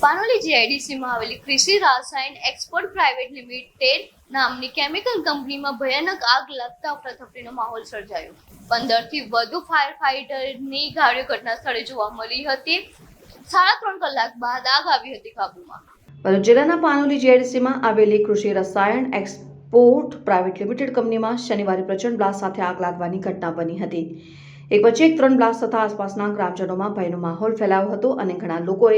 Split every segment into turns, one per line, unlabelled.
પાનોલી જીઆઈડીસીમાં આવેલી કૃષિ રસાયણ એક્સપોર્ટ પ્રાઇવેટ લિમિટેડ નામની કેમિકલ કંપનીમાં ભયાનક આગ લાગતા અફરાતફરીનો માહોલ સર્જાયો. 15 થી વધુ ફાયર ફાઇટરની ગાડીઓ ઘટના સ્થળે જોવા મળી હતી. 3.5 કલાક બાદ આગ આવી હતી કાબૂમાં.
ભરૂચ જિલ્લાના પાનોલી જીઆઈડીસીમાં આવેલી કૃષિ રસાયણ એક્સપોર્ટ પ્રાઇવેટ લિમિટેડ કંપનીમાં શનિવારે પ્રચંડ બ્લાસ્ટ સાથે આગ લાગવાની ઘટના બની હતી. એક પછી એક 3 બ્લાસ્ટ થતા આસપાસના ગ્રામજનોમાં ભયનો માહોલ ફેલાયો હતો અને ઘણા લોકોએ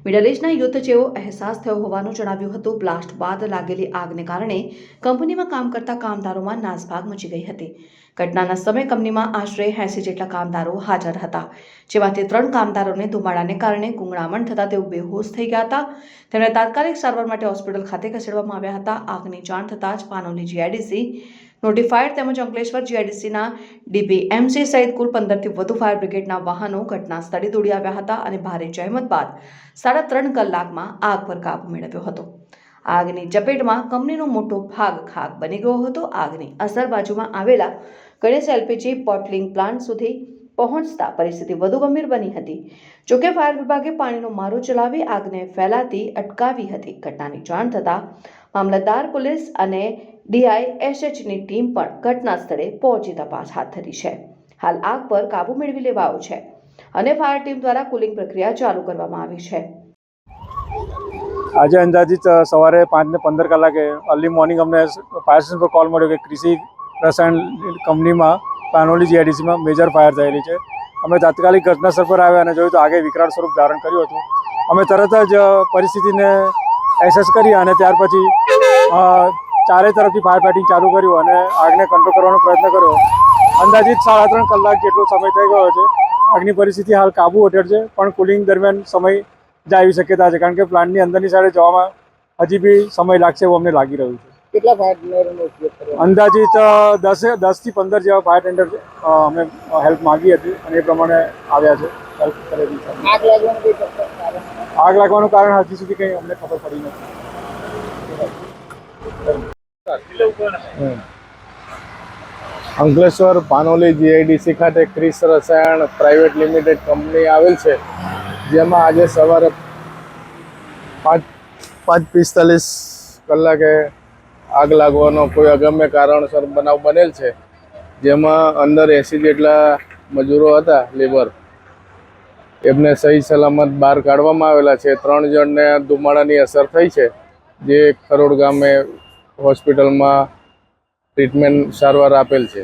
મિડલ ઇસ્ટના યુદ્ધ જેવો અહેસાસ થયો હોવાનું જણાવ્યું હતું. બ્લાસ્ટ બાદ લાગેલી આગને કારણે કંપનીમાં કામ કરતા કામદારોમાં નાસભાગ મચી ગઈ હતી. ઘટનાના સમયે કંપનીમાં આશરે 80 જેટલા કામદારો હાજર હતા, જેમાંથી 3 કામદારોને ધુમાડાને કારણે ગુંગળામણ થતા તેઓ બેહોશ થઈ ગયા હતા. તેમને તાત્કાલિક સારવાર માટે હોસ્પિટલ ખાતે ખસેડવામાં આવ્યા હતા. આગની જાણ થતાં જ પાનોલી જીઆઈડીસી નોટિફાઈડ તેમજ અંકલેશ્વર જીઆઈડીસીના ડીપીએમસી સહિત કુલ 15 થી વધુ ફાયર બ્રિગેડના વાહનો ઘટના સ્થળે દોડી આવ્યા હતા અને ભારે જહેમત બાદ 3.5 કલાકમાં આગ પર કાબુ મેળવ્યો હતો. આગની ચપેટમાં કંપનીનો મોટો ભાગ ખાક બની ગયો હતો. આગની અસર બાજુમાં આવેલા ગણેશ એલપીજી બોટલિંગ પ્લાન્ટ સુધી પહોંચતા પરિસ્થિતિ વધુ ગંભીર બની હતી. જોકે ફાયર વિભાગે પાણીનો મારો ચલાવી આગને ફેલાતી અટકાવી હતી. ઘટનાની જાણ થતાં મામલતદાર, પોલીસ અને ડીઆઈએસએચની ટીમ પણ ઘટના સ્થળે પહોંચી તપાસ હાથ ધરી છે. હાલ આગ પર કાબુ મેળવી લેવાયો છે અને ફાયર ટીમ દ્વારા કુલિંગ પ્રક્રિયા ચાલુ કરવામાં આવી છે.
આજે અંદાજિત સવારે 5:15 કલાકે અર્લી મોર્નિંગ અમને ફાયર સ્ટેશન પર કોલ મળ્યો કે કૃષિ રસાયણ કંપનીમાં પાનોલી જીઆઈડીસીમાં મેજર ફાયર થયેલી છે. અમે તાત્કાલિક ઘટનાસ્થળ પર આવ્યા અને જોયું તો આગે વિકરાળ સ્વરૂપ ધારણ કર્યું હતું. અમે તરત જ પરિસ્થિતિને એસેસ કરી અને ત્યાર પછી ચારે તરફથી ફાયર ફાઇટિંગ ચાલુ કર્યું અને આગને કંટ્રોલ કરવાનો પ્રયત્ન કર્યો. અંદાજિત 3.5 કલાક જેટલો સમય થઈ ગયો છે. આગની પરિસ્થિતિ હાલ કાબુ હેઠળ છે, પણ કુલિંગ દરમિયાન સમય જાય એવી શક્યતા છે, કારણ કે પ્લાન્ટની અંદરની સાઈડે જવામાં હજી બી સમય લાગશે એવું અમને લાગી રહ્યું છે.
કેટલા ફાયર ટેન્ડરનો ઉપયોગ કર્યો?
અંદાજિત 10 થી 15 જેવા ફાયર ટેન્ડર અમે હેલ્પ માંગી હતી અને એ પ્રમાણે આવ્યા છે. હેલ્પ કરેલી છે. આગ લાગવાનું કારણ હજી સુધી કંઈ અમને ખબર પડી નથી.
અંકલેશ્વર પાનોલી જીઆઈડીસી ખાતે ક્રિસ રસાયણ પ્રાઇવેટ લિમિટેડ કંપની આવેલ છે, જેમાં આજે સવારે 5:45 કલાકે આગ લાગવાનો કોઈ અગમ્ય કારણસર બનાવ બનેલ છે, જેમાં અંદર 80 જેટલા મજૂરો હતા, લેબર. એમને સહી સલામત બહાર કાઢવામાં આવેલા છે. 3 જણને ધુમાડાની અસર થઈ છે, જે ખરોડ ગામે હોસ્પિટલમાં ટ્રીટમેન્ટ સારવાર આપેલ છે.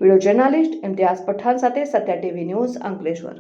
વિડીયો જર્નાલિસ્ટ ઇમ્તિયાઝ પઠાણ સાથે સત્યા ટીવી ન્યૂઝ, અંકલેશ્વર.